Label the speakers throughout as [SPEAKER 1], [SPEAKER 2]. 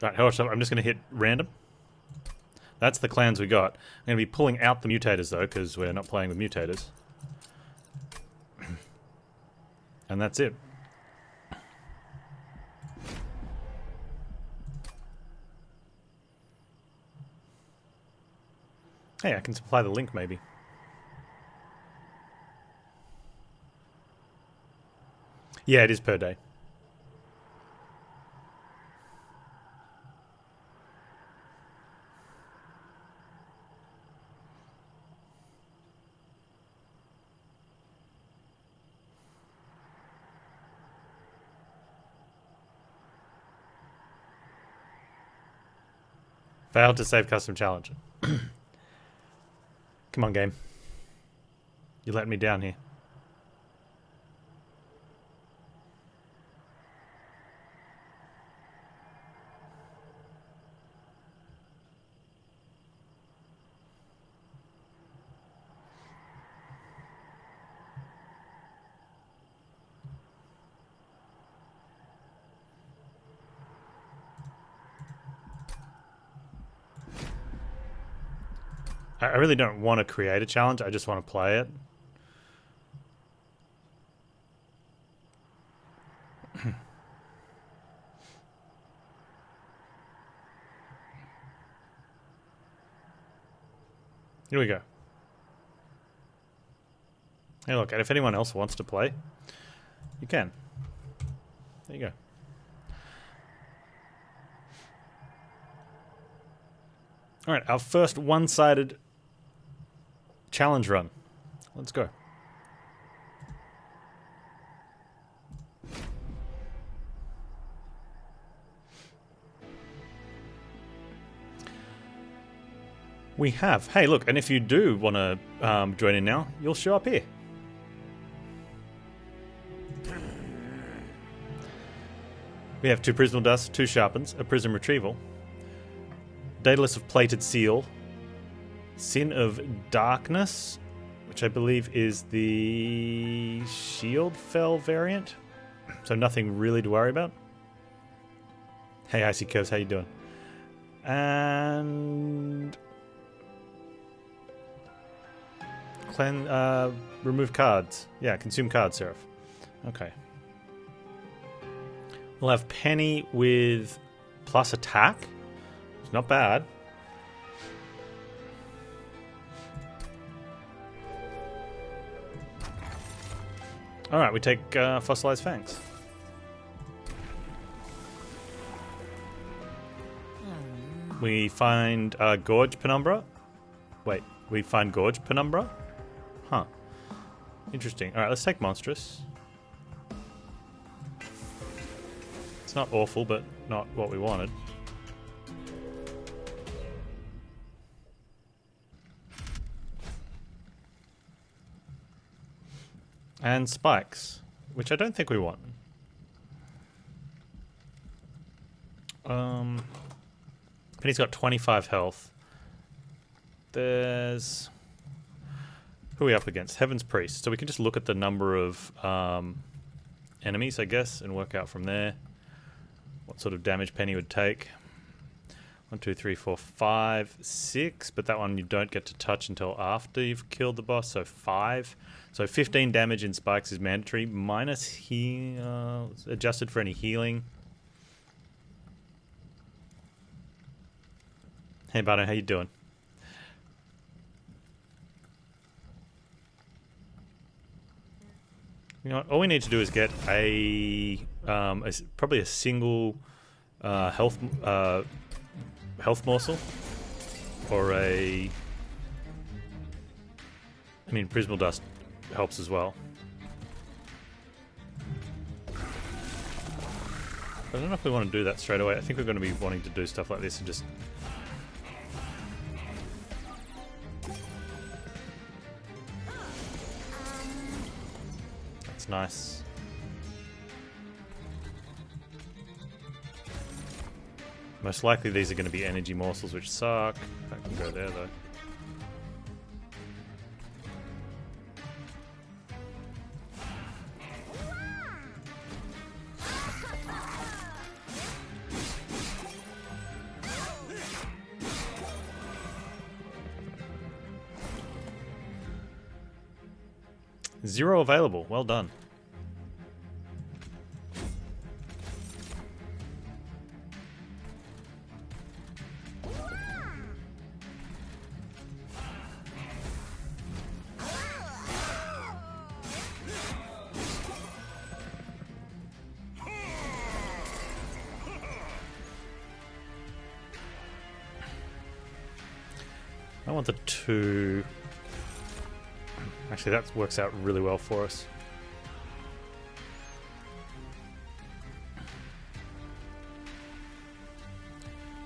[SPEAKER 1] Right, I'm just going to hit random. That's the clans we got. I'm going to be pulling out the mutators though, because we're not playing with mutators. And that's it. Hey, I can supply the link maybe. Yeah, it is per day. Failed to save custom challenge. Come on, game. You let me down here. I really don't want to create a challenge, I just want to play it. Here we go. Hey look, and if anyone else wants to play, you can. There you go. Alright, our first one-sided challenge run. Let's go. We have. Hey, look, and if you do want to join in now, you'll show up here. We have 2 Prismal Dust, 2 Sharpens, a Prism Retrieval, Daedalus of Plated Seal, Sin of Darkness, which I believe is the Shield Fell variant, so nothing really to worry about. Hey, Icy Curves, how you doing? And remove cards. Yeah, consume cards, Seraph. Okay. We'll have Penny with plus attack. It's not bad. Alright, we take Fossilized Fangs. We find Gorge Penumbra. Wait, we find Gorge Penumbra? Huh. Interesting. Alright, let's take Monstrous. It's not awful, but not what we wanted. And Spikes, which I don't think we want. Penny's got 25 health. There's... Who are we up against? Heaven's Priest. So we can just look at the number of enemies, I guess, and work out from there what sort of damage Penny would take. 1, 2, 3, 4, 5, 6. But that one you don't get to touch until after you've killed the boss, so 5. So 15 damage in Spikes is mandatory, minus adjusted for any healing. Hey, Bardo, how you doing? You know what? All we need to do is get probably a single health morsel, or I mean, Prismal Dust helps as well. I don't know if we want to do that straight away. I think we're going to be wanting to do stuff like this and just... That's nice. Most likely these are going to be energy morsels, which suck. I can go there though. 0 available. Well done. I want the 2. Actually, that works out really well for us.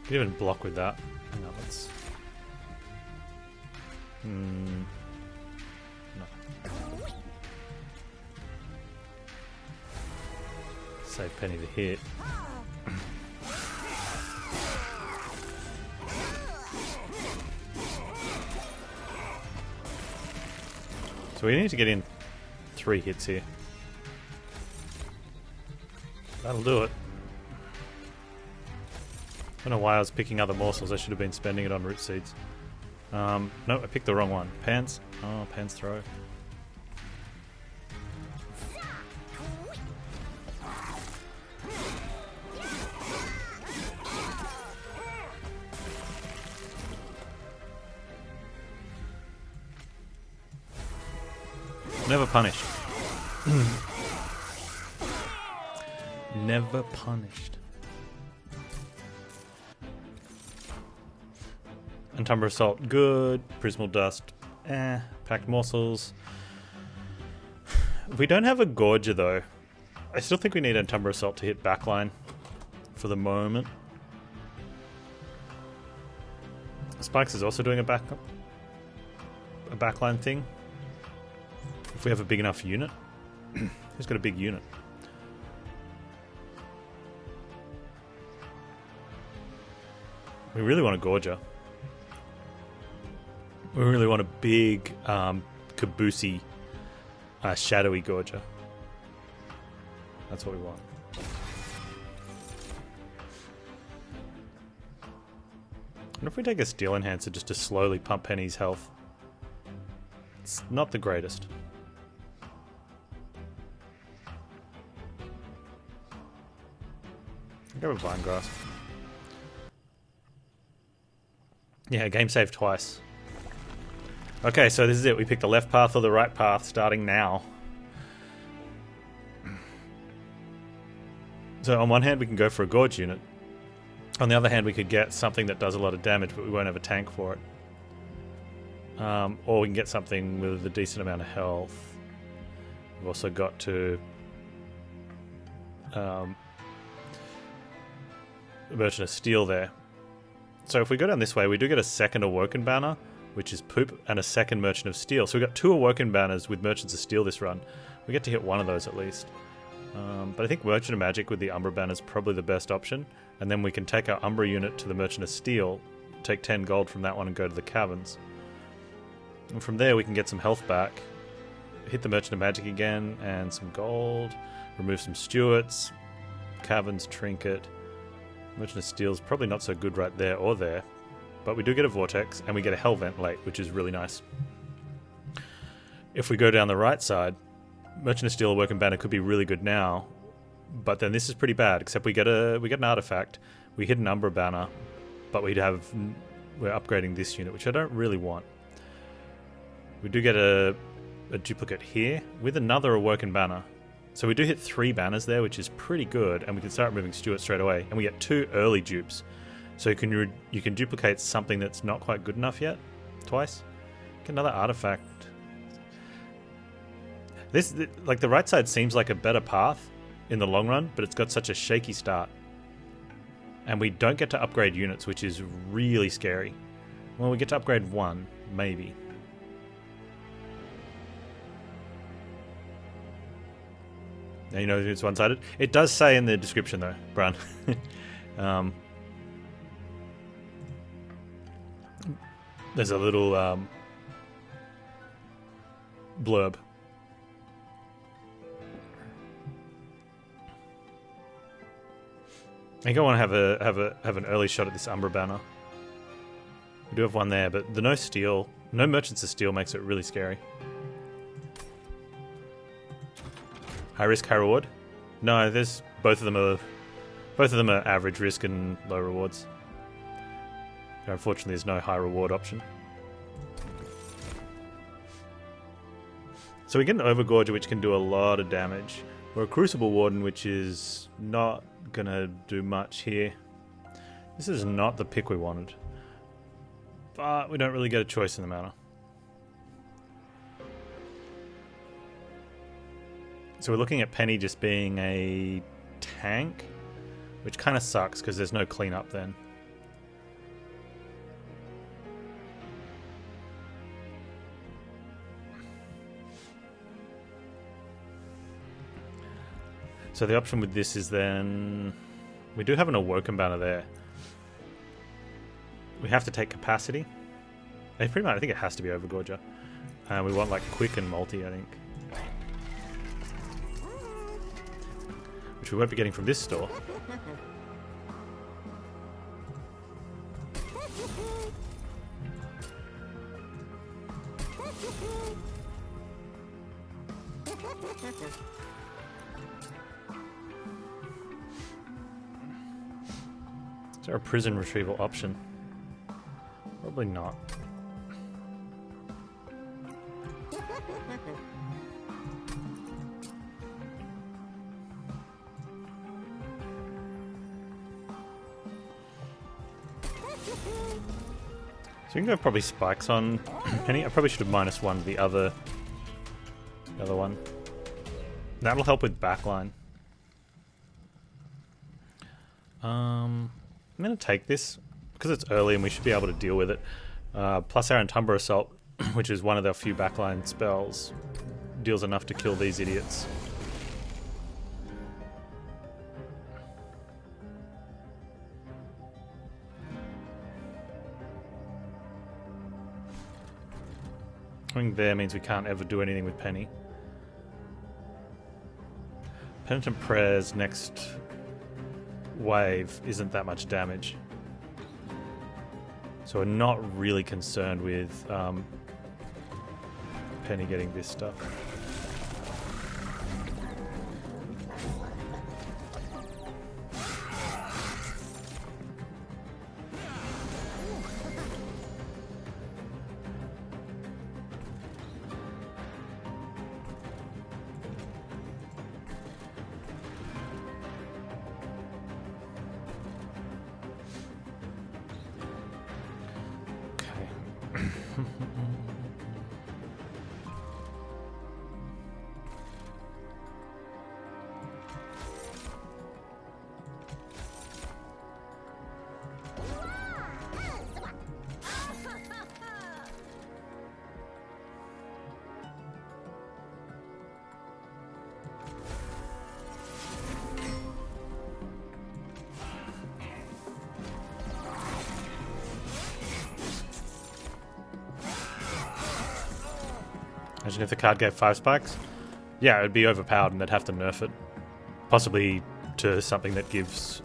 [SPEAKER 1] Could even block with that. Hang on, let's... No. Save Penny to hit. So we need to get in 3 hits here. That'll do it. I don't know why I was picking other morsels. I should have been spending it on root seeds. No, I picked the wrong one. Panz. Oh, Panz throw. Never punished. Never punished. Umbra Assault, good. Prismal Dust, Packed Morsels. We don't have a Gorger though. I still think we need Umbra Assault to hit backline for the moment. Spikes is also doing a backline thing. If we have a big enough unit. Who's got a big unit? We really want a Gorger. We really want a big, caboosey, shadowy Gorger. That's what we want. What if we take a Steel Enhancer just to slowly pump Penny's health? It's not the greatest. Go with Vine Grasp. Yeah, game save twice. Okay, so this is it. We pick the left path or the right path starting now. So on one hand we can go for a Gorge unit. On the other hand we could get something that does a lot of damage but we won't have a tank for it. Or we can get something with a decent amount of health. We've also got to... Merchant of Steel there. So if we go down this way, we do get a second Awoken Banner, which is poop, and a second Merchant of Steel. So we've got 2 Awoken Banners with Merchants of Steel this run. We get to hit one of those at least. But I think Merchant of Magic with the Umbra Banner is probably the best option. And then we can take our Umbra unit to the Merchant of Steel, take 10 gold from that one and go to the Caverns. And from there we can get some health back, hit the Merchant of Magic again, and some gold, remove some Stewarts, Caverns, Trinket. Merchant of Steel's probably not so good right there or there, but we do get a Vortex and we get a Hell Vent late, which is really nice. If we go down the right side, Merchant of Steel Awoken Banner could be really good now, but then this is pretty bad. Except we get an artifact, we hit an Umbra Banner, but we're upgrading this unit, which I don't really want. We do get a duplicate here with another Awoken Banner. So we do hit 3 banners there, which is pretty good, and we can start removing Stuart straight away. And we get 2 early dupes. So you can duplicate something that's not quite good enough yet, twice. Get another artifact. Like the right side seems like a better path in the long run, but it's got such a shaky start. And we don't get to upgrade units, which is really scary. Well, we get to upgrade 1, maybe. Now you know it's one-sided. It does say in the description though, Brun. There's a little blurb. I think I want to have an early shot at this Umbra Banner. We do have one there, but the no Merchants of Steel makes it really scary. High risk, high reward? No, there's both of them are average risk and low rewards. Unfortunately, there's no high reward option. So we get an Overgorger, which can do a lot of damage, or a Crucible Warden, which is not gonna do much here. This is not the pick we wanted, but we don't really get a choice in the matter. So we're looking at Penny just being a tank, which kind of sucks because there's no cleanup then. So the option with this is then... we do have an Awoken Banner there. We have to take capacity. And pretty much, I think it has to be Overgorger. And we want like quick and multi, I think. Which we won't be getting from this store. Is there a prison retrieval option? Probably not. So we can go probably spikes on Penny. I probably should have -1 the other one. That'll help with backline. I'm going to take this because it's early and we should be able to deal with it. Plus our Entumbra Assault, which is one of their few backline spells, deals enough to kill these idiots. Coming there means we can't ever do anything with Penny. Penitent Prayer's next wave isn't that much damage. So we're not really concerned with Penny getting this stuff. Imagine if the card gave 5 spikes. Yeah, it would be overpowered and they'd have to nerf it. Possibly to something that gives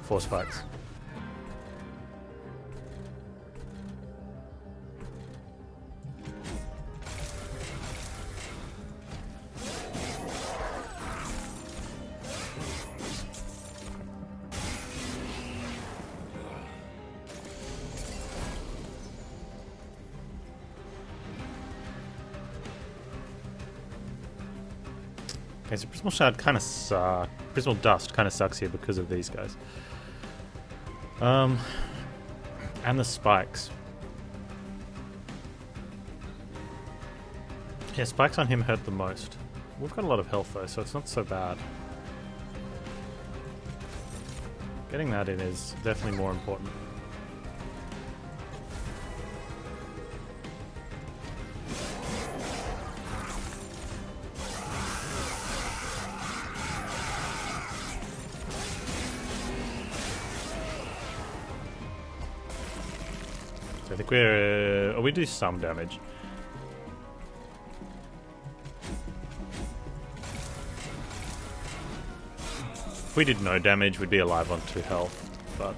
[SPEAKER 1] 4 spikes. Okay, so Prismal Shard kind of sucks. Prismal Dust kind of sucks here because of these guys. And the spikes. Yeah, spikes on him hurt the most. We've got a lot of health though, so it's not so bad. Getting that in is definitely more important. I think we're... we do some damage. If we did no damage, we'd be alive on 2 health, but...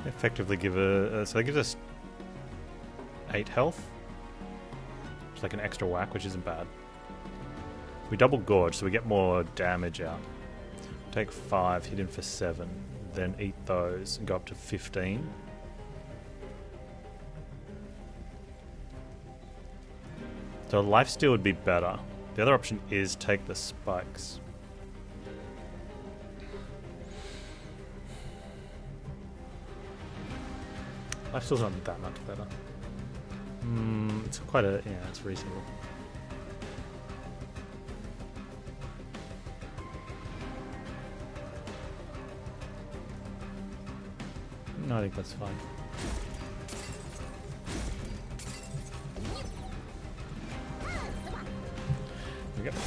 [SPEAKER 1] Effectively give so that gives us 8 health. It's like an extra whack, which isn't bad. We double gorge, so we get more damage out. Take 5, hit him for 7, then eat those and go up to 15. So lifesteal would be better. The other option is take the spikes. Lifesteal's not that much better. It's quite a... yeah, it's reasonable. No, I think that's fine. There we go.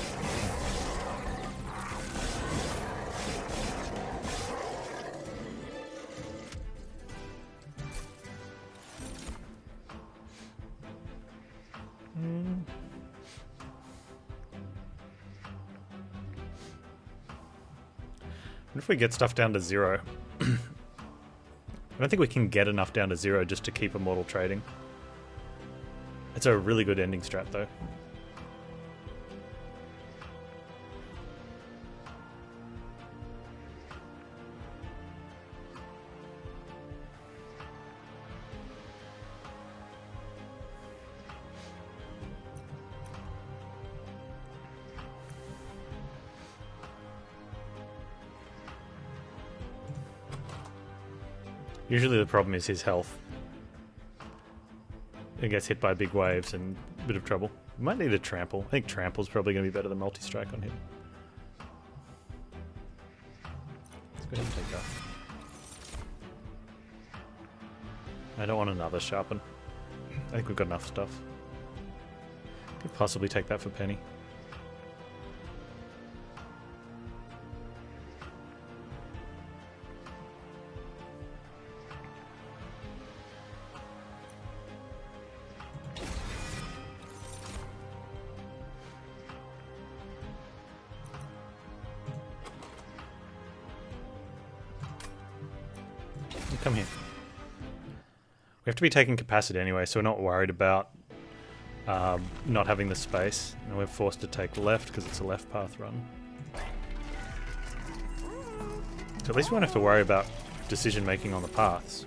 [SPEAKER 1] What if we get stuff down to 0? I don't think we can get enough down to 0 just to keep immortal trading. It's a really good ending strat though. Usually the problem is his health. He gets hit by big waves and a bit of trouble. We might need a trample. I think trample's probably going to be better than multi-strike on him. Let's go ahead and take that. I don't want another sharpen. I think we've got enough stuff. Could possibly take that for Penny. Come here. We have to be taking capacity anyway, so we're not worried about not having the space. And we're forced to take left because it's a left path run. So at least we won't have to worry about decision making on the paths.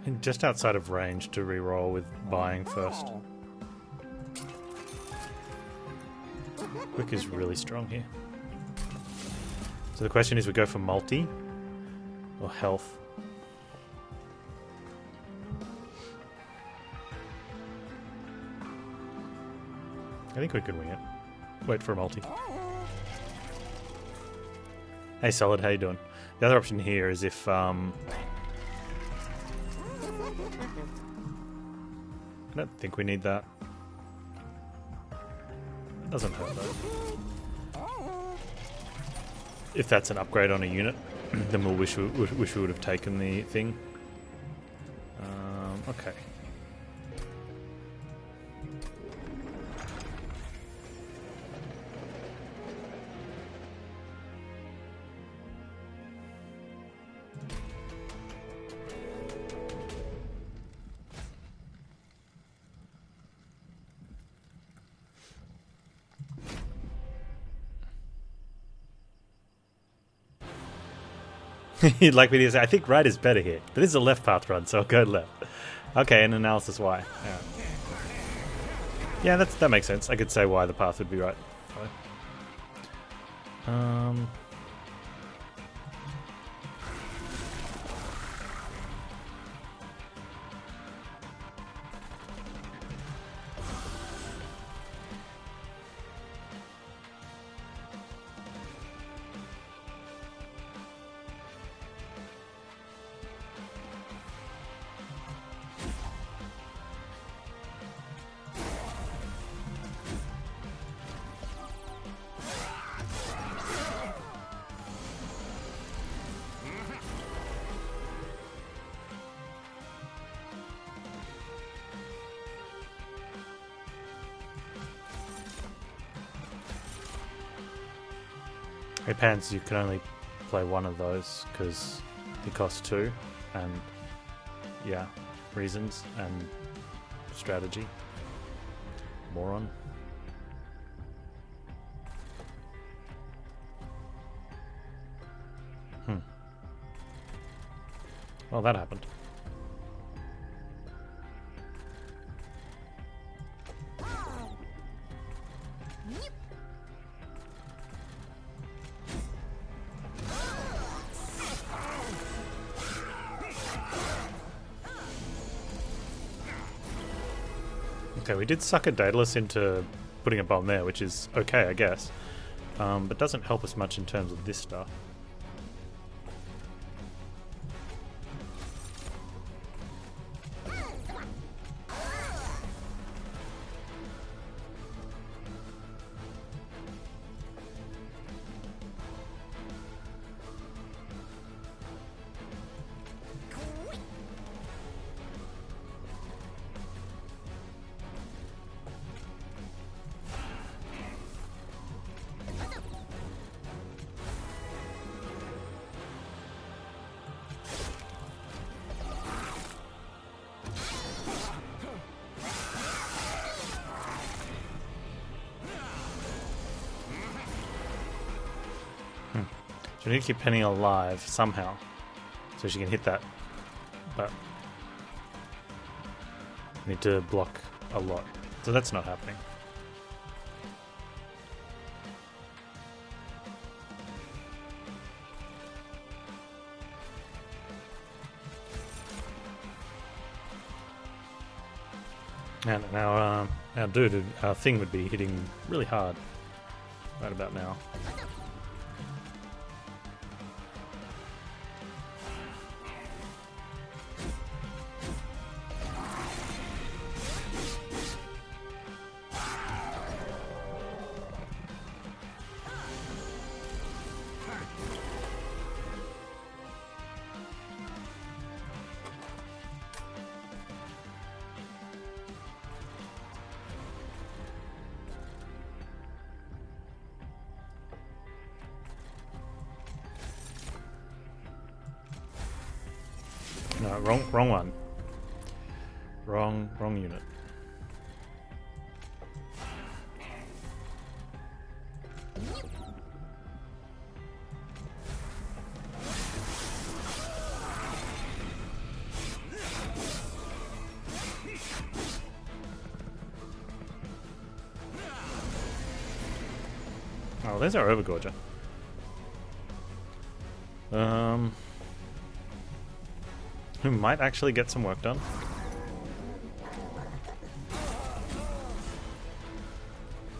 [SPEAKER 1] And just outside of range to reroll with buying first. Quick is really strong here. So the question is, we go for multi or health? I think we could wing it. Wait for a multi. Hey Solid, how you doing? The other option here is if I don't think we need that. It doesn't hurt though. If that's an upgrade on a unit, then we'll wish we would have taken the thing. Okay. You'd like me to say, I think right is better here. But this is a left path run, so I'll go left. Okay, and analysis why. Yeah, that makes sense. I could say why the path would be right. Hey Panz, you can only play one of those because they cost 2, and yeah, reasons and strategy. Moron. Well, that happened. Okay, we did sucker Daedalus into putting a bomb there, which is okay, I guess. But doesn't help us much in terms of this stuff. So we need to keep Penny alive somehow, so she can hit that. But we need to block a lot, so that's not happening. And our dude, our thing would be hitting really hard right about now. No, wrong one. Wrong unit. Oh, there's our Overgorger. Who might actually get some work done.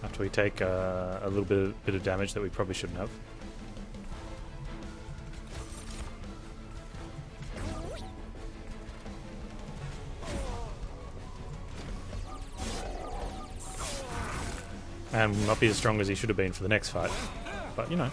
[SPEAKER 1] After we take a little bit of damage that we probably shouldn't have. And not be as strong as he should have been for the next fight. But, you know.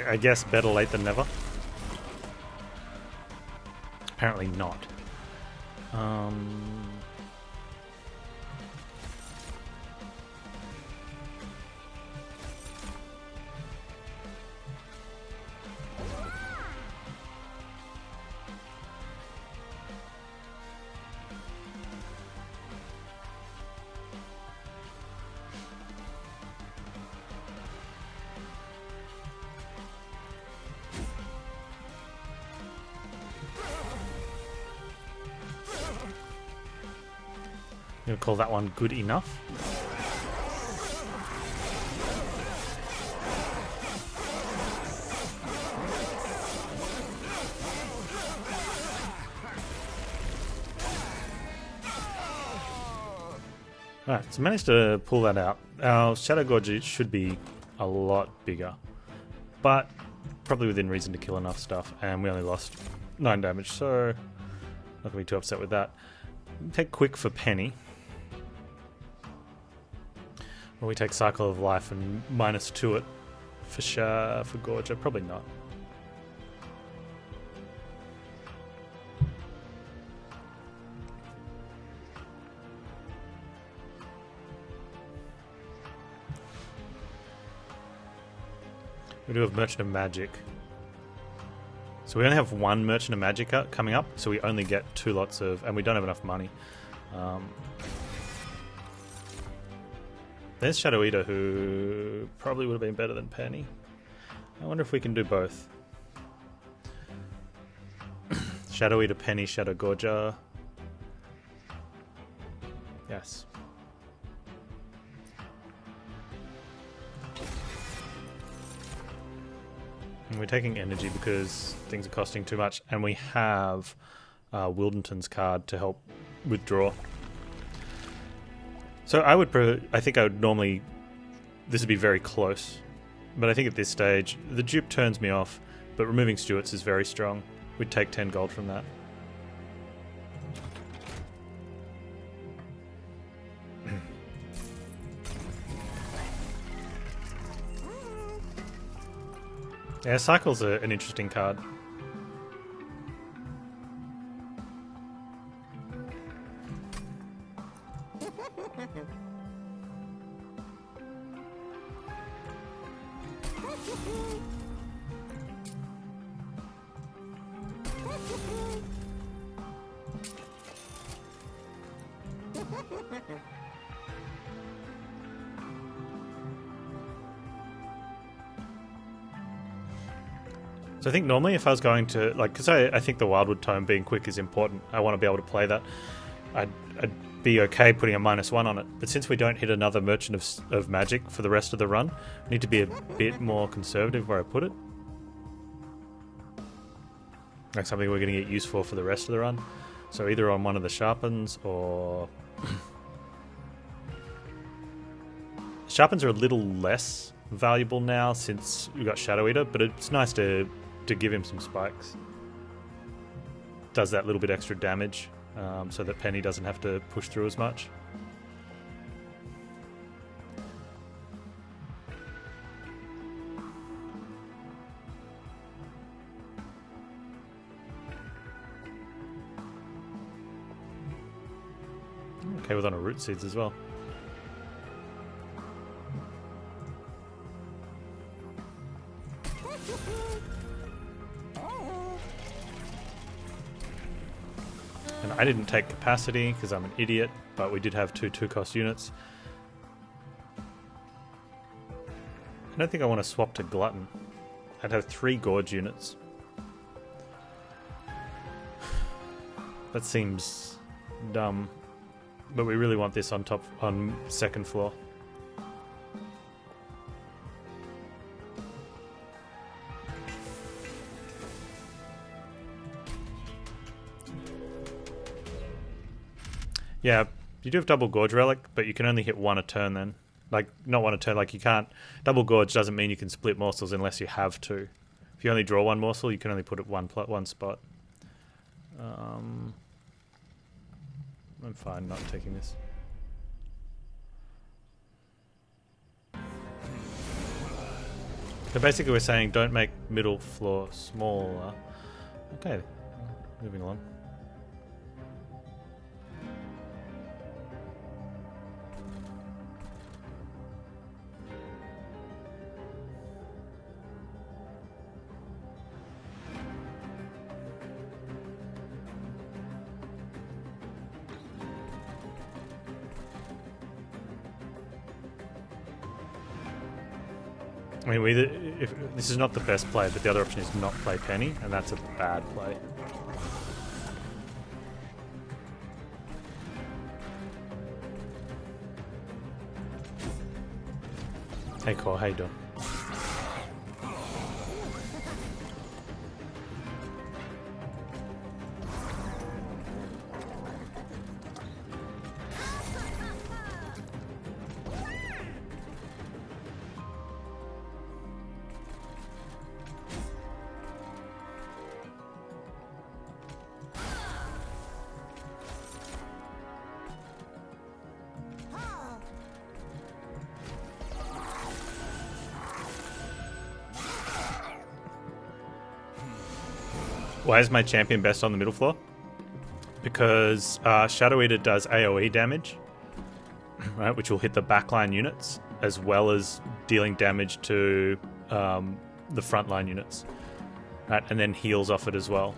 [SPEAKER 1] I guess better late than never. Apparently not. You'll call that one good enough? Alright, so managed to pull that out. Our Shadow Gorge should be a lot bigger, but probably within reason to kill enough stuff, and we only lost 9 damage, so not gonna be too upset with that. Take Quick for Penny. Will we take Cycle of Life and -2 it for Gorgia? Probably not. We do have Merchant of Magic. So we only have one Merchant of Magic coming up, so we only get 2 lots of... And we don't have enough money. There's Shadow Eater, who probably would have been better than Penny. I wonder if we can do both. Shadow Eater, Penny, Shadow Gorgia. Yes. And we're taking energy because things are costing too much, and we have Wildenton's card to help withdraw. So I think I would normally, this would be very close, but I think at this stage the dupe turns me off, but removing Stuart's is very strong. We'd take 10 gold from that. Yeah, Cycle's an interesting card. So I think normally if I was going to, like, because I think the Wildwood Tome being quick is important. I want to be able to play that. I'd be okay putting a -1 on it. But since we don't hit another Merchant of Magic for the rest of the run, I need to be a bit more conservative where I put it. Like something we're going to get used for the rest of the run. So either on one of the Sharpens or... Sharpens are a little less valuable now since we got Shadow Eater, but it's nice to give him some spikes. Does that little bit extra damage so that Penny doesn't have to push through as much. Okay, with on a Root Seeds as well. And I didn't take Capacity because I'm an idiot, but we did have 2 2-cost units. I don't think I want to swap to Glutton. I'd have 3 Gorge units. That seems dumb. But we really want this on second floor. Yeah, you do have double Gorge Relic, but you can only hit 1 a turn then. Like, not 1 a turn, like you can't... Double Gorge doesn't mean you can split morsels unless you have to. If you only draw 1 morsel, you can only put it one spot. I'm fine not taking this. So basically we're saying don't make middle floor smaller. Okay, moving along. I mean, if this is not the best play, but the other option is not play Penny, and that's a bad play. Hey Cole, how you doing? Why is my champion best on the middle floor? Because Shadow Eater does AoE damage, right, which will hit the backline units, as well as dealing damage to the frontline units, right, and then heals off it as well.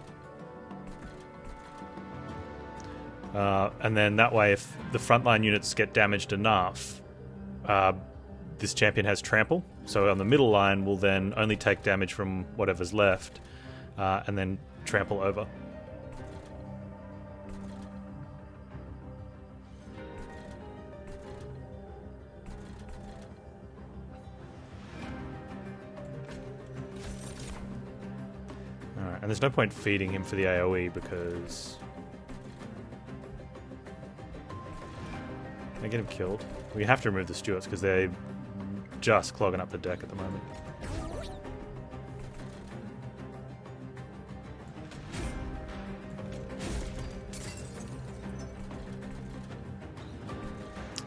[SPEAKER 1] And then that way, if the frontline units get damaged enough, this champion has trample. So on the middle line, will then only take damage from whatever's left, and then trample over. Alright, and there's no point feeding him for the AoE because... Can I get him killed? We have to remove the Stuarts because they're just clogging up the deck at the moment.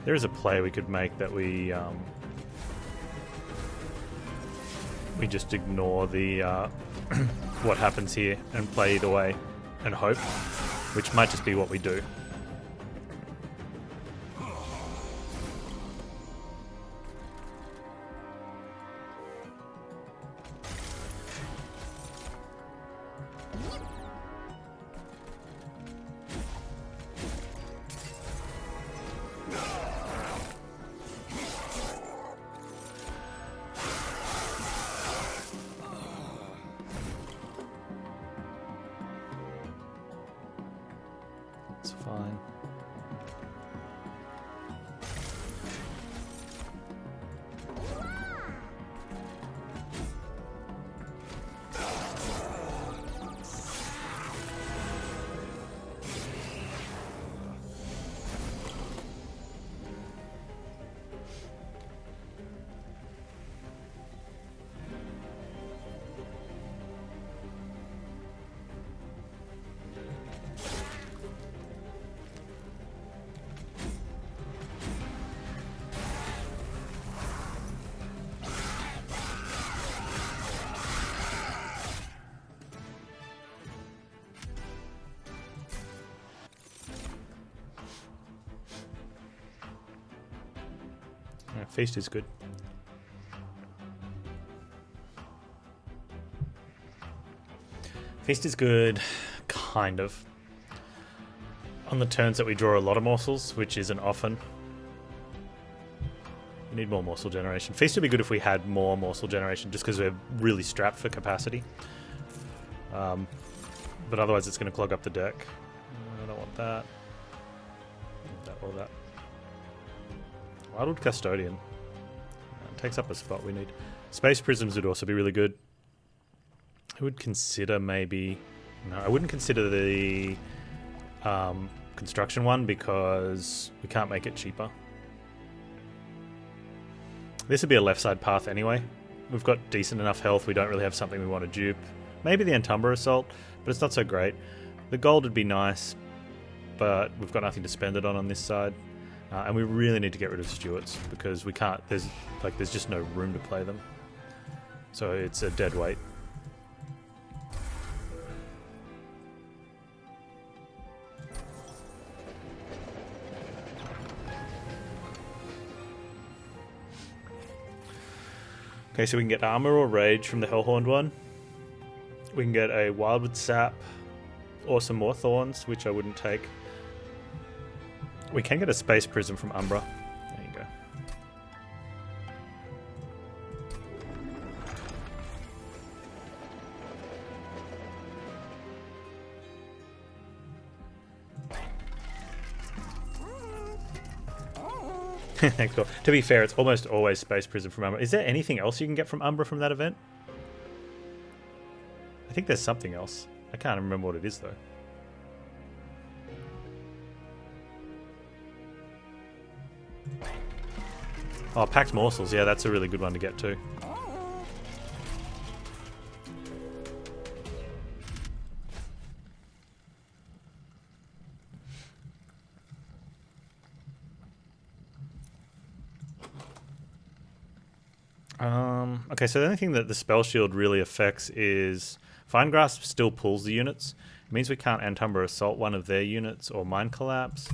[SPEAKER 1] There is a play we could make that we just ignore the what happens here and play either way and hope, which might just be what we do. It's fine. Yeah, Feast is good. Feast is good, kind of. On the turns that we draw a lot of morsels, which isn't often. We need more morsel generation. Feast would be good if we had more morsel generation, just because we're really strapped for capacity. But otherwise it's going to clog up the deck. I don't want that. That or that. Wildwood Custodian. Takes up a spot we need. Space Prisms would also be really good. I would consider maybe... No, I wouldn't consider the construction one because we can't make it cheaper. This would be a left side path anyway. We've got decent enough health. We don't really have something we want to dupe. Maybe the Entumbra Assault, but it's not so great. The gold would be nice, but we've got nothing to spend it on this side. And we really need to get rid of Stuarts because we can't. There's just no room to play them. So it's a dead weight. Okay, so we can get Armor or Rage from the Hellhorned one. We can get a Wildwood Sap or some more Thorns, which I wouldn't take. We can get a Space Prism from Umbra. There you go. Cool. To be fair, it's almost always Space Prism from Umbra. Is there anything else you can get from Umbra from that event? I think there's something else. I can't remember what it is, though. Oh, Packed Morsels. Yeah, that's a really good one to get to. Okay, so the only thing that the Spell Shield really affects is Fine Grasp still pulls the units. It means we can't Antumbra Assault one of their units or Mind Collapse,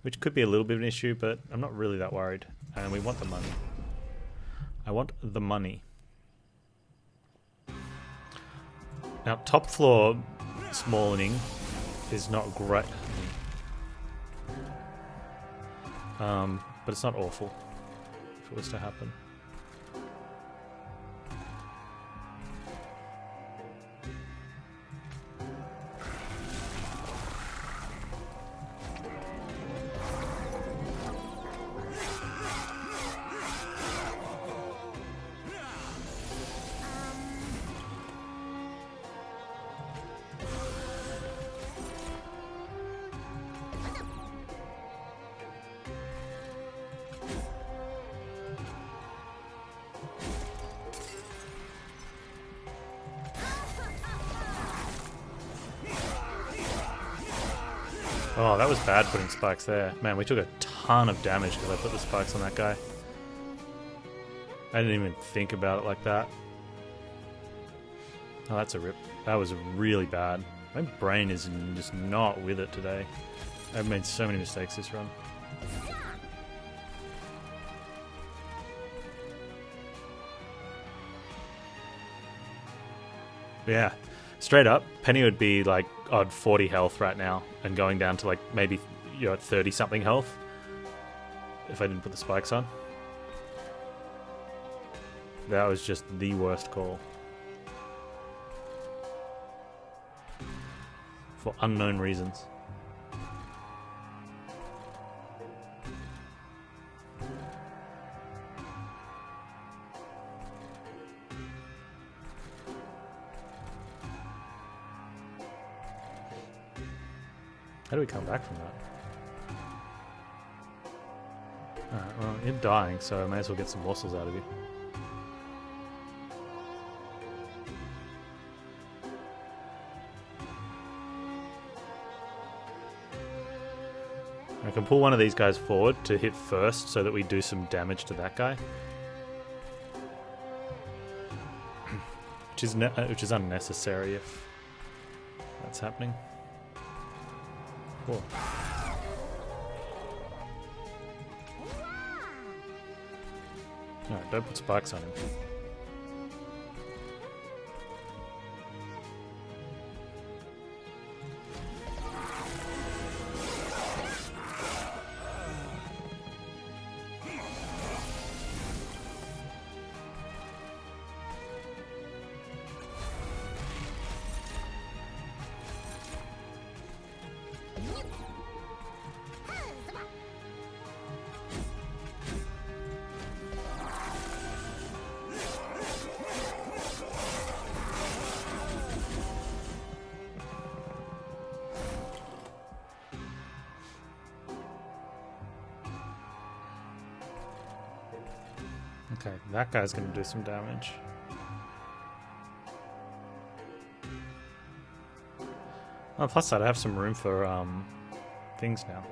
[SPEAKER 1] which could be a little bit of an issue, but I'm not really that worried. And we want the money. I want the money. Now, top floor smalling is not great. But it's not awful if it was to happen. Oh, that was bad putting spikes there. Man, we took a ton of damage because I put the spikes on that guy. I didn't even think about it like that. Oh, that's a rip. That was really bad. My brain is just not with it today. I've made so many mistakes this run. Yeah, straight up, Penny would be like odd 40 health right now and going down to like maybe you're at 30 something health if I didn't put the spikes on. That was just the worst call. For unknown reasons. How do we come back from that? Alright, well, you're dying, so I may as well get some morsels out of you. I can pull one of these guys forward to hit first so that we do some damage to that guy. Which is unnecessary if that's happening. Cool. Alright, don't put spikes on him. Okay, that guy's going to do some damage. Oh, plus that, I have some room for things now.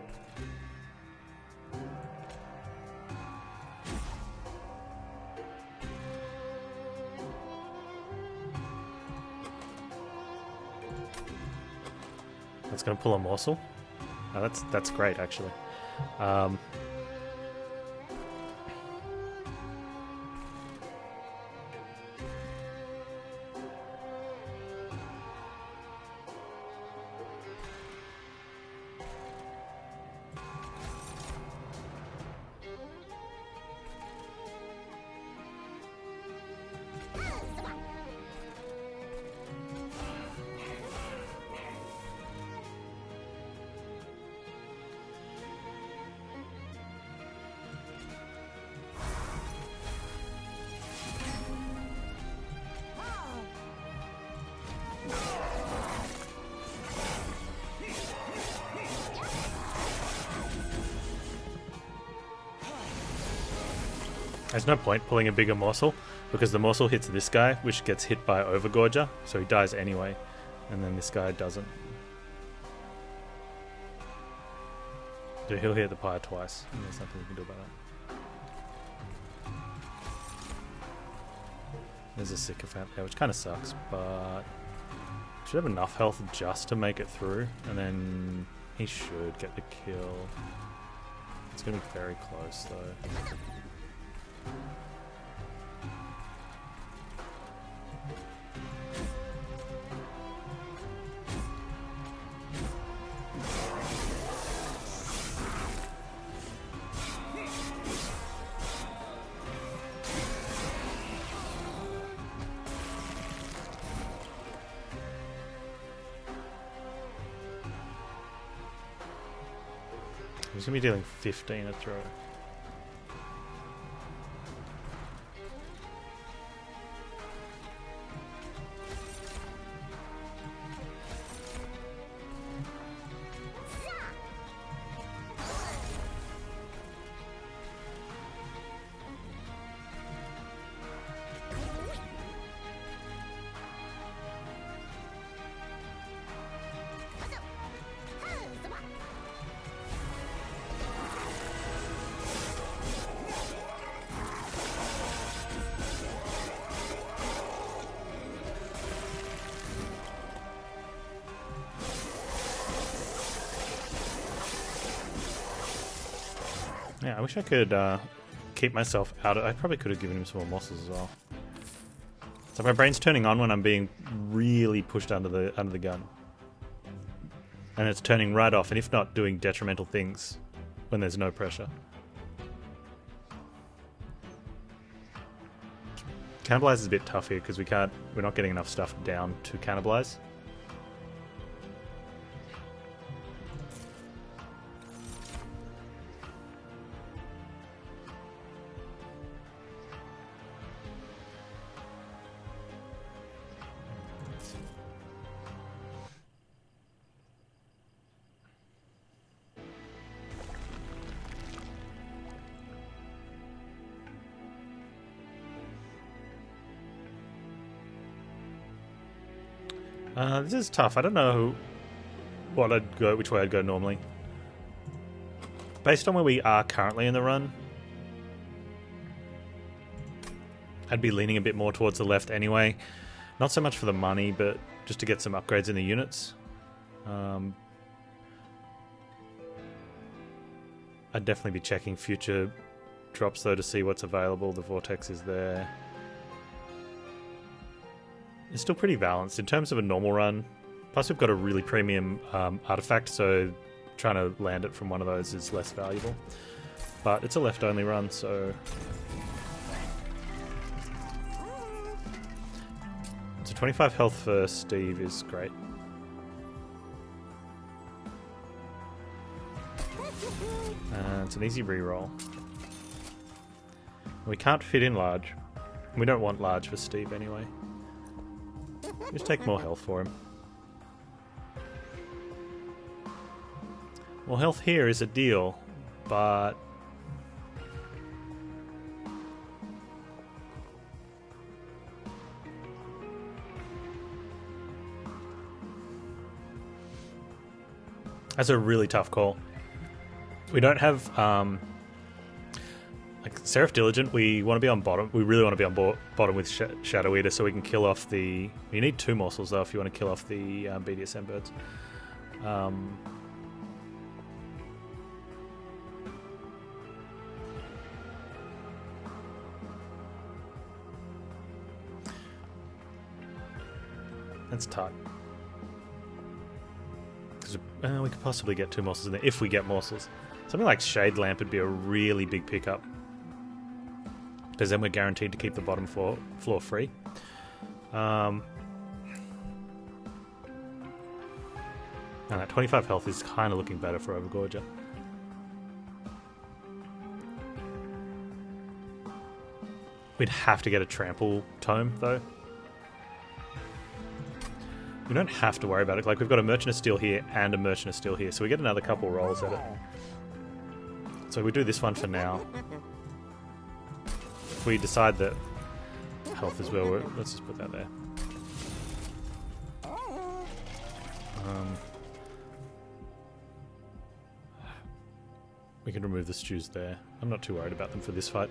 [SPEAKER 1] That's going to pull a morsel. Oh, that's great, actually. There's no point pulling a bigger morsel, because the morsel hits this guy, which gets hit by Overgorger, so he dies anyway, and then this guy doesn't. So he'll hit the pyre twice, and there's nothing we can do about that. There's a sycophant there, which kind of sucks, but Should have enough health just to make it through, and then he should get the kill. It's going to be very close though. He's going to be dealing 15 a throw. Yeah, I wish I could keep myself out of... I probably could have given him some more morsels as well. So my brain's turning on when I'm being really pushed under the gun. And it's turning right off, and if not, doing detrimental things when there's no pressure. Cannibalize is a bit tough here because we're not getting enough stuff down to cannibalize. This is tough. I don't know which way I'd go normally. Based on where we are currently in the run, I'd be leaning a bit more towards the left anyway. Not so much for the money, but just to get some upgrades in the units. I'd definitely be checking future drops though to see what's available. The vortex is there. It's still pretty balanced in terms of a normal run. Plus we've got a really premium artifact, so trying to land it from one of those is less valuable. But it's a left-only run, so... So 25 health for Steve is great. It's an easy reroll. We can't fit in large. We don't want large for Steve anyway. Just take more health for him. Well, health here is a deal, but... That's a really tough call. We don't have... like Seraph Diligent, we want to be on bottom. We really want to be on bottom with Shadow Eater so we can kill off the... You need 2 morsels though if you want to kill off the BDSM birds. That's tight. Because we could possibly get 2 morsels in there if we get morsels. Something like Shade Lamp would be a really big pickup. Because then we're guaranteed to keep the bottom floor free. And that 25 health is kind of looking better for Overgorger. We'd have to get a trample tome though. We don't have to worry about it. Like we've got a Merchant of Steel here and a Merchant of Steel here, so we get another couple rolls at it. So we do this one for now. If we decide that health is well, let's just put that there. We can remove the stews there. I'm not too worried about them for this fight.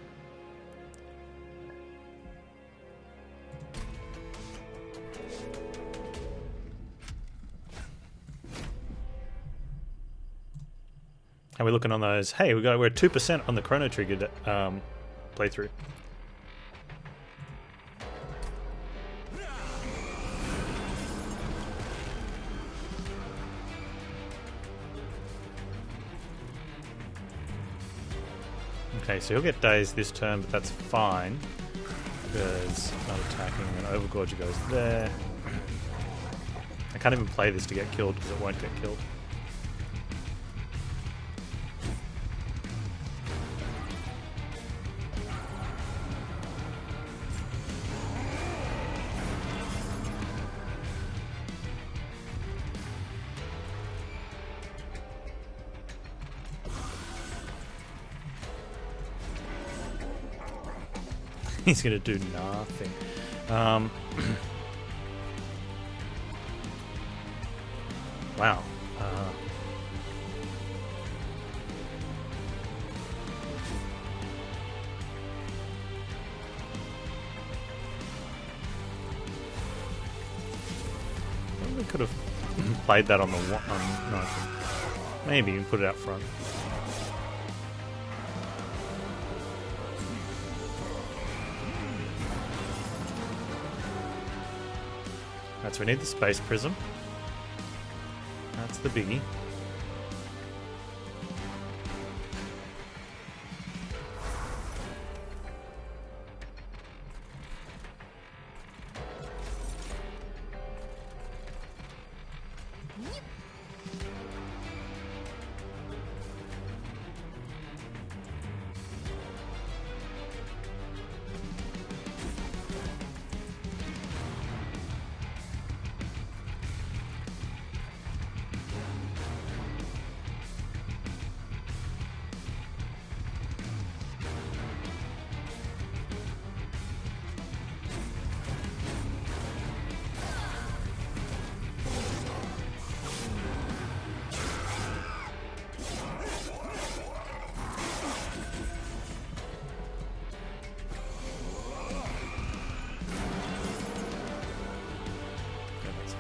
[SPEAKER 1] How are we looking on those? Hey, we're at 2% on the Chrono Trigger playthrough. Okay, so he'll get dazed this turn, but that's fine because not attacking, and Overgorger goes there. I can't even play this to get killed because it won't get killed. He's gonna do nothing. Wow. We could have played that on the one. No, maybe we put it out front. Right, so we need the space prism. That's the biggie.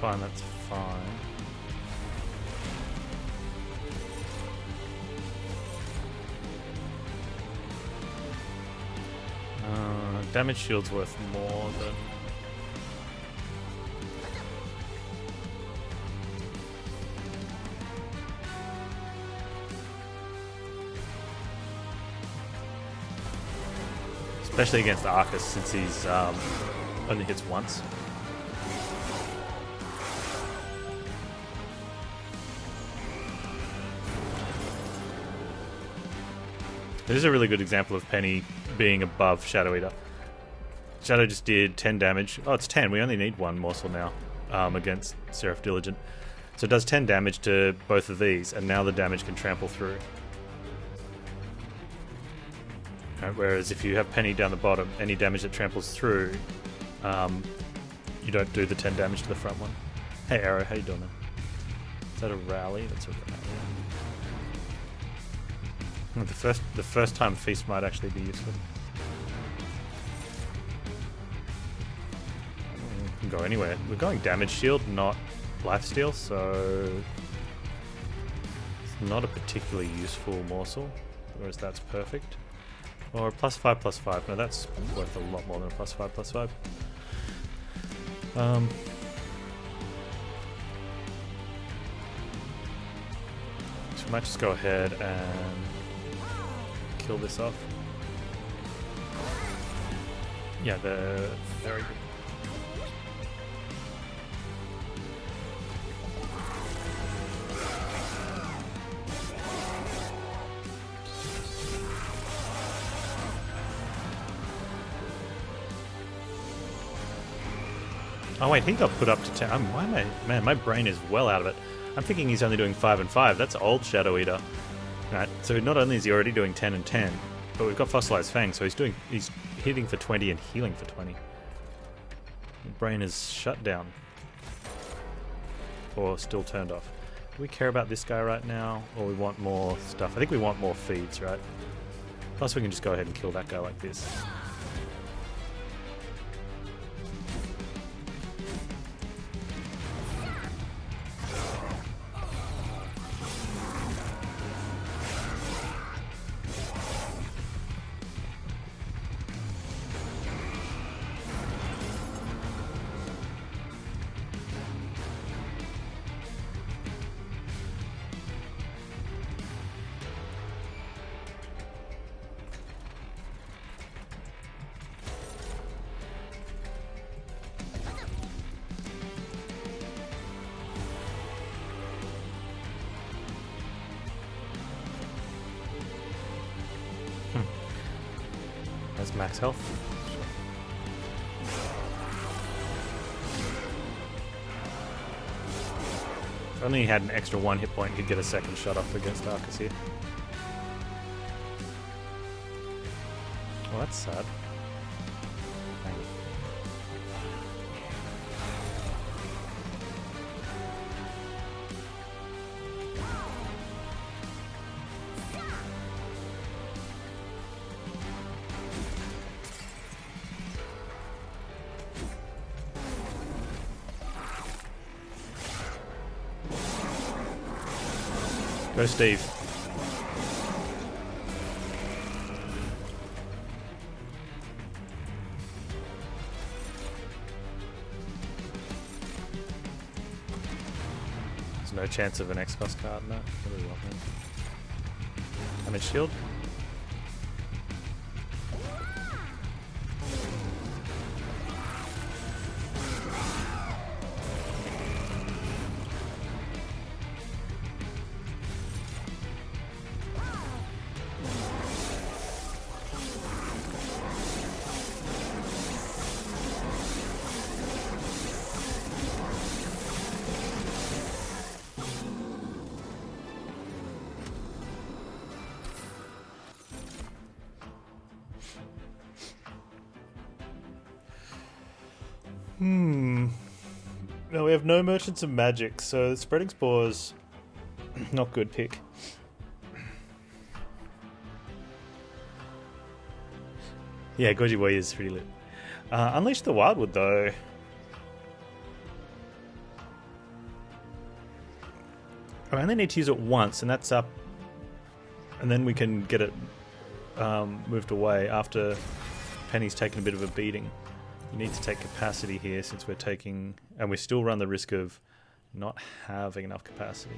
[SPEAKER 1] Fine, that's fine. Damage shield's worth more than... Especially against Arcus, since he's only hits once. This is a really good example of Penny being above Shadow Eater. Shadow just did 10 damage. Oh, it's 10. We only need one morsel now against Seraph Diligent. So it does 10 damage to both of these, and now the damage can trample through. Right, whereas if you have Penny down the bottom, any damage that tramples through, you don't do the 10 damage to the front one. Hey Arrow, how you doing, man? Is that a rally? That's a rally. The first time Feast might actually be useful. We can go anywhere. We're going damage shield, not lifesteal, so it's not a particularly useful morsel, whereas that's perfect. Or a +5/+5. No, that's worth a lot more than a +5/+5. So we might just go ahead and kill this off. Yeah, very good. Oh wait, he got put up to 10. Why am I... Man, my brain is well out of it. I'm thinking he's only doing 5 and 5. That's old Shadow Eater. Right, so not only is he already doing 10 and 10, but we've got Fossilized Fang, so he's hitting for 20 and healing for 20. The brain is shut down. Or still turned off. Do we care about this guy right now, or we want more stuff? I think we want more feeds, right? Plus we can just go ahead and kill that guy like this. That's max health. If only he had an extra 1 hit point, he'd get a second shot off against Arcus here. Well, that's sad. Hang on. Go, Steve. There's no chance of an X-Cost card, no. Really well, damage shield. No, we have no Merchants of Magic, so Spreading Spores, not good pick. Yeah, Goji Way is pretty lit. Unleash the Wildwood, though. I only need to use it once, and that's up. And then we can get it moved away after Penny's taken a bit of a beating. You need to take capacity here since we're taking... And we still run the risk of not having enough capacity.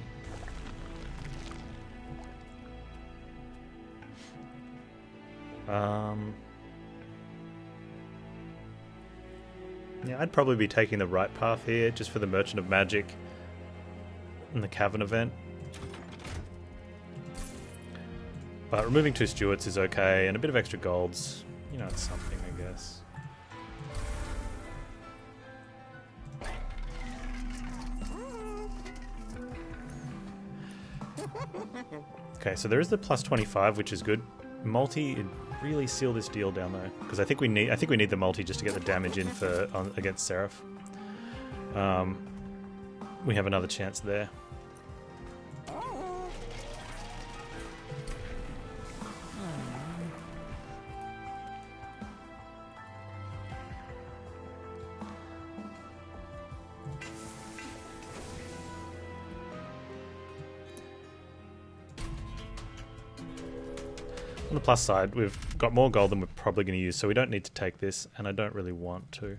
[SPEAKER 1] Yeah, I'd probably be taking the right path here, just for the Merchant of Magic and the Cavern event. But removing 2 Stewards is okay, and a bit of extra golds, you know, it's something, I guess. Okay, so there is the plus 25, which is good. Multi, it really seal this deal down though, because I think we need the multi just to get the damage in for against Seraph. We have another chance there. On the plus side, we've got more gold than we're probably going to use, so we don't need to take this, and I don't really want to.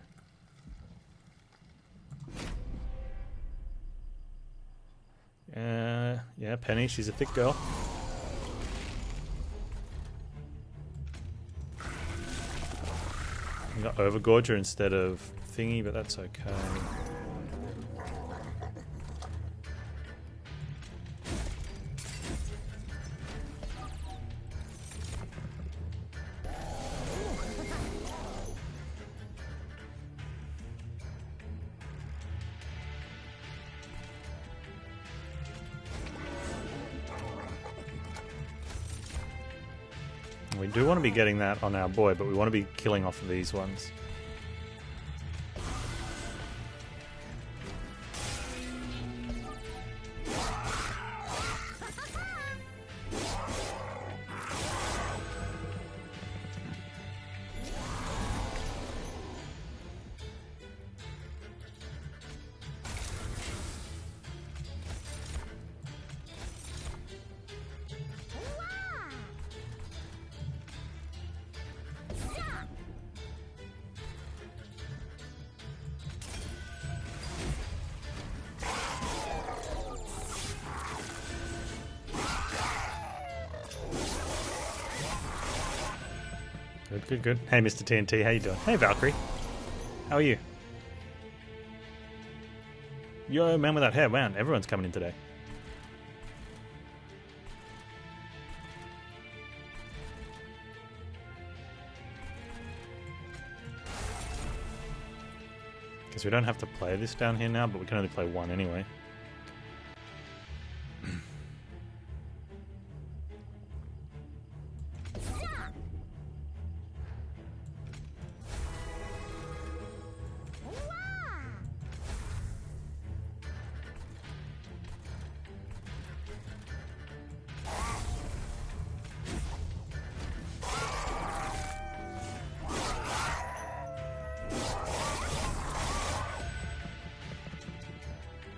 [SPEAKER 1] Yeah, Penny, she's a thick girl. We got Overgorger instead of Thingy, but that's okay. We do want to be getting that on our boy, but we want to be killing off of these ones. Good, good, good. Hey, Mr. TNT, how you doing? Hey, Valkyrie. How are you? Yo, man without hair. Man, everyone's coming in today. Guess we don't have to play this down here now, but we can only play one anyway.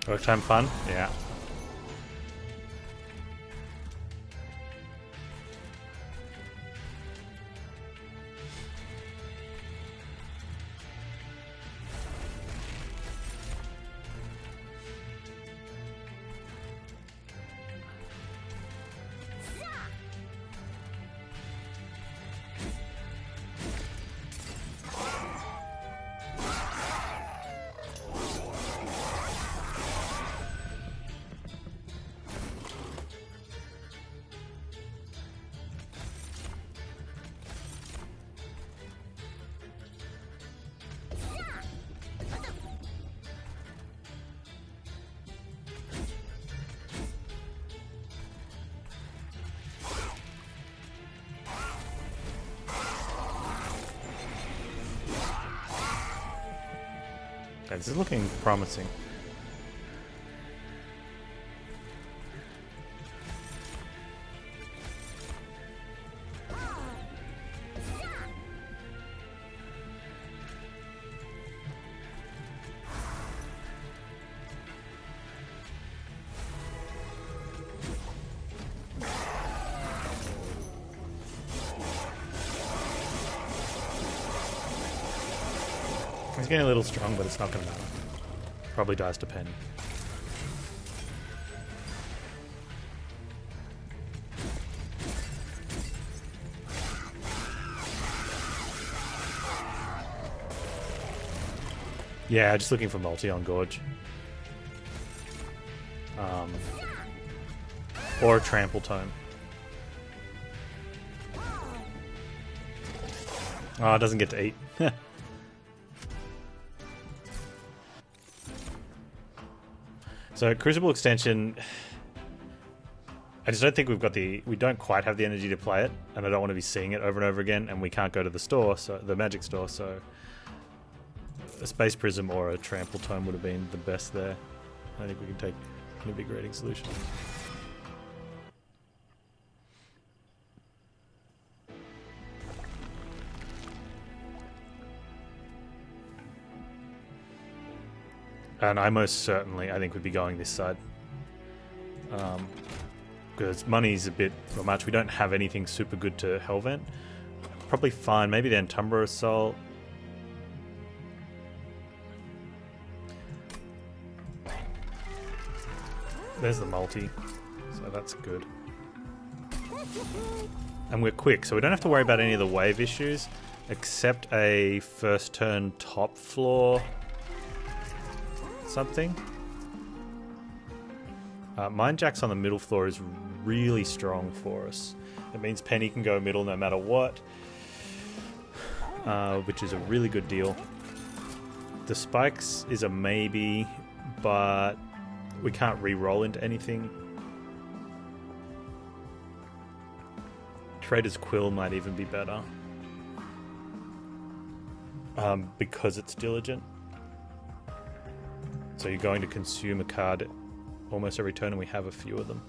[SPEAKER 1] Work time fun? Yeah. Okay, this is looking promising. He's getting a little strong, but it's not going to matter. Probably dies to Penny. Yeah, just looking for multi on Gorge. Or a Trample Tome. Oh, it doesn't get to eat. So Crucible Extension, I just don't think we've got we don't quite have the energy to play it, and I don't want to be seeing it over and over again, and we can't go to the store, so the Magic Store, so a Space Prism or a Trample Tome would have been the best there. I think we can take an Invigorating Solution. And I most certainly, I think, would be going this side. Because money's a bit much. We don't have anything super good to Hellvent. Probably fine. Maybe the Entumbra Assault. There's the multi. So that's good. And we're quick, so we don't have to worry about any of the wave issues. Except a first turn top floor something. Mind Jack's on the middle floor is really strong for us. It means Penny can go middle no matter what, which is a really good deal. The Spikes is a maybe, but we can't re-roll into anything. Trader's Quill might even be better, because it's diligent. So you're going to consume a card almost every turn, and we have a few of them.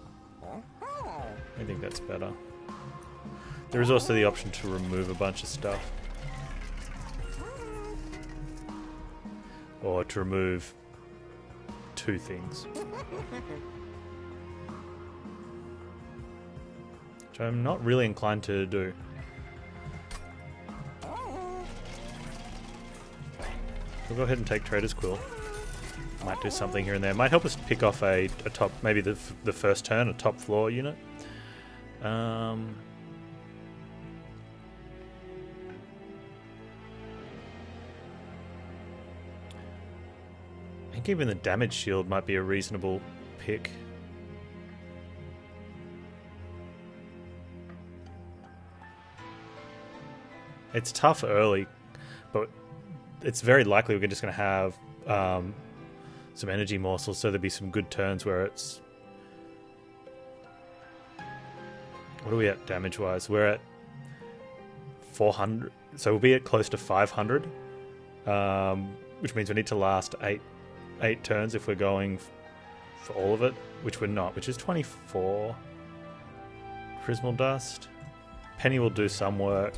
[SPEAKER 1] I think that's better. There is also the option to remove a bunch of stuff. Or to remove 2 things. Which I'm not really inclined to do. We'll go ahead and take Trader's Quill. Might do something here and there. Might help us pick off a top, maybe the first turn, a top floor unit. I think even the damage shield might be a reasonable pick. It's tough early, but it's very likely we're just going to have some energy morsels, so there'd be some good turns where it's... What are we at damage-wise? We're at 400, so we'll be at close to 500, which means we need to last eight turns if we're going for all of it, which we're not, which is 24 Prismal Dust. Penny will do some work.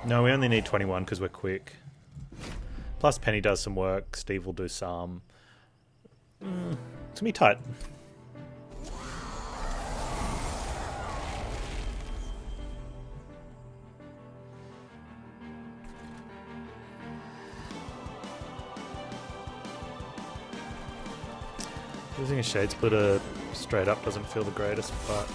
[SPEAKER 1] No, we only need 21 because we're quick. Plus Penny does some work, Steve will do some. It's going to be tight. Using a Shade Splitter straight up doesn't feel the greatest, but...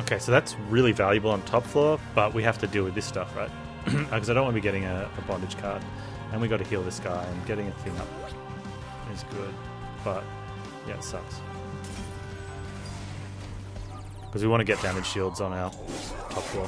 [SPEAKER 1] Okay, so that's really valuable on top floor, but we have to deal with this stuff, right? Because I don't want to be getting a bondage card. And we got to heal this guy, and getting a thing up is good. But, yeah, it sucks. Because we want to get damage shields on our top floor.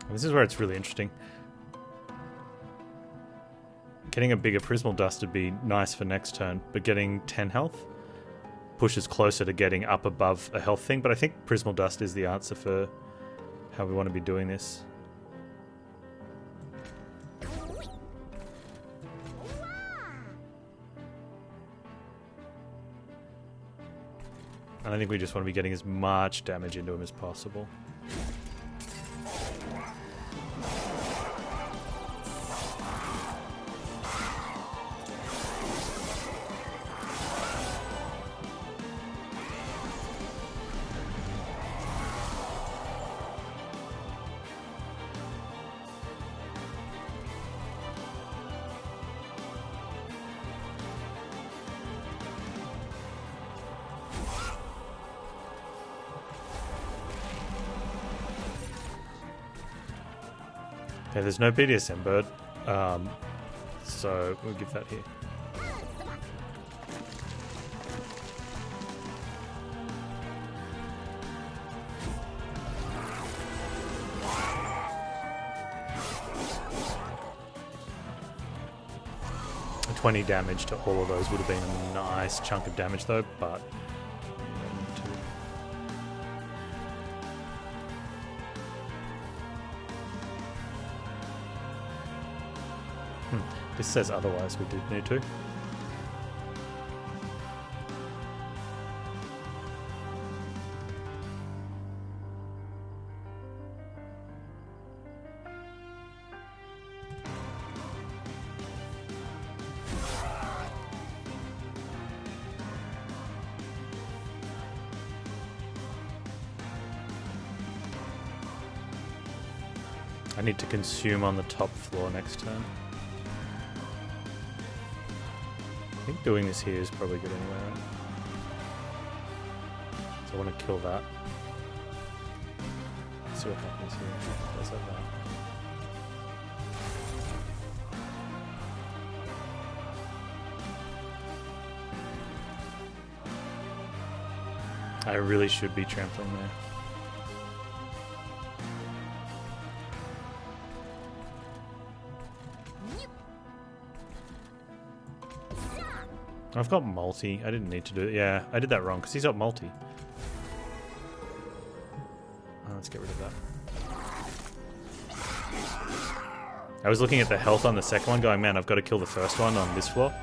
[SPEAKER 1] This is where it's really interesting. Getting a bigger Prismal Dust would be nice for next turn, but getting 10 health pushes closer to getting up above a health thing, but I think Prismal Dust is the answer for how we want to be doing this. And I think we just want to be getting as much damage into him as possible. Okay, there's no BDSM bird, so we'll give that here. A 20 damage to all of those would have been a nice chunk of damage though, but... This says otherwise, we did need to. I need to consume on the top floor next turn. I think doing this here is probably good anyway, right? So I want to kill that. Let's see what happens here. Does that I really should be trampling there. I've got multi. I didn't need to do it. Yeah, I did that wrong because he's got multi. Let's get rid of that. I was looking at the health on the second one going, man, I've got to kill the first one on this floor.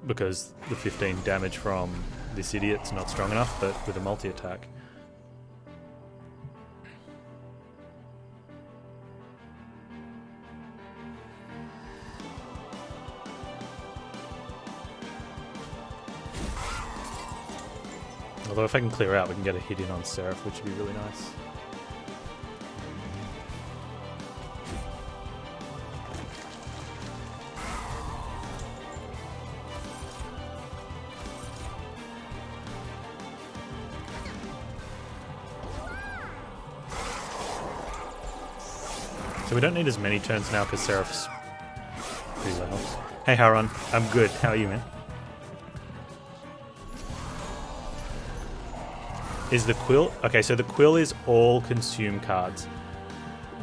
[SPEAKER 1] Because the 15 damage from this idiot's not strong enough, but with a multi-attack. Although if I can clear out, we can get a hit in on Seraph, which would be really nice. So we don't need as many turns now because Seraph's pretty low. Hey Haron, I'm good. How are you, man? Is the quill... Okay, so the quill is all consume cards.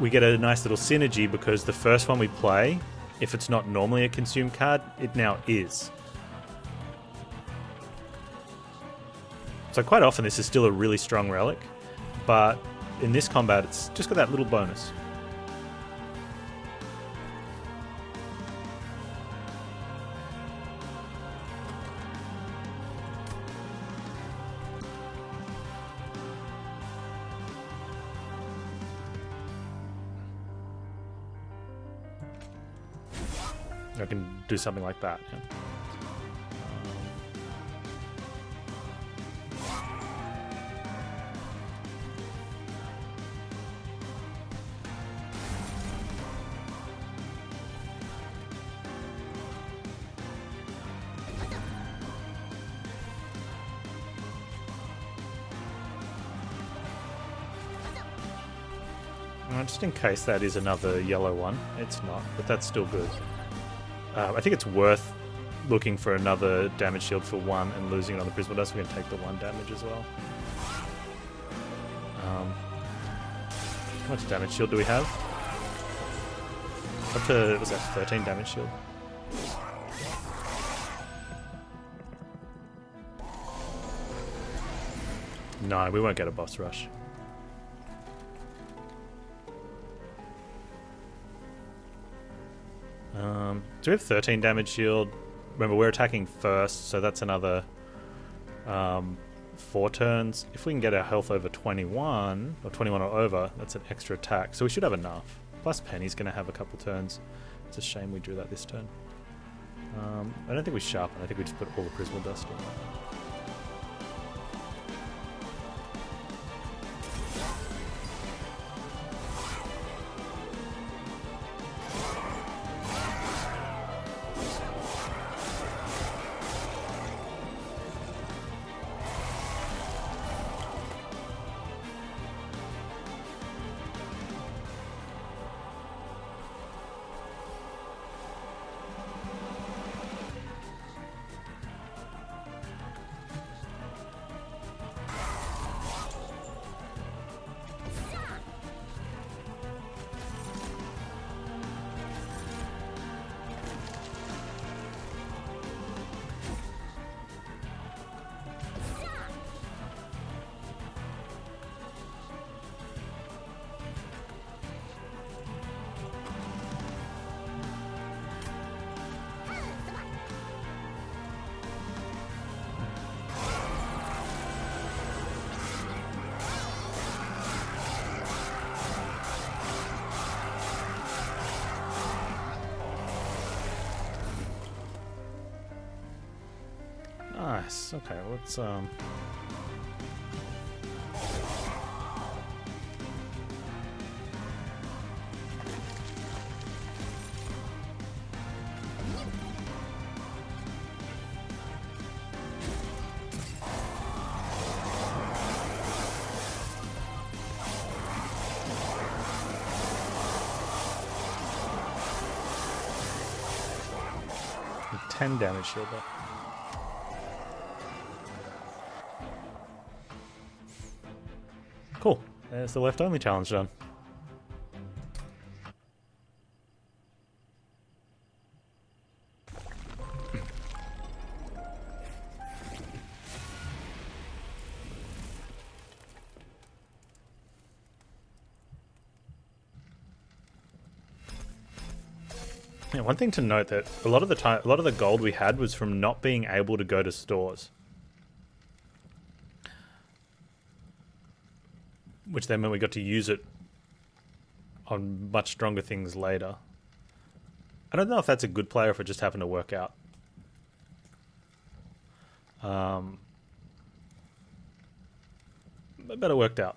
[SPEAKER 1] We get a nice little synergy because the first one we play, if it's not normally a consume card, it now is. So quite often this is still a really strong relic, but in this combat it's just got that little bonus. I can do something like that. Yeah. Just in case that is another yellow one. It's not, but that's still good. I think it's worth looking for another damage shield for one and losing it on the Prismal Dust. We're going to take the 1 damage as well. How much damage shield do we have? Up to, was that 13 damage shield? No, we won't get a boss rush. So we have 13 damage shield. Remember, we're attacking first, so that's another 4 turns. If we can get our health over 21, or 21 or over, that's an extra attack. So we should have enough. Plus Penny's going to have a couple turns. It's a shame we drew that this turn. I don't think we sharpen. I think we just put all the Prismal Dust in. Nice. Okay, let's 10 damage shield there. Cool. There's the left only challenge done. Yeah, one thing to note that a lot of the gold we had was from not being able to go to stores, which then meant we got to use it on much stronger things later. I don't know if that's a good play or if it just happened to work out. But it worked out.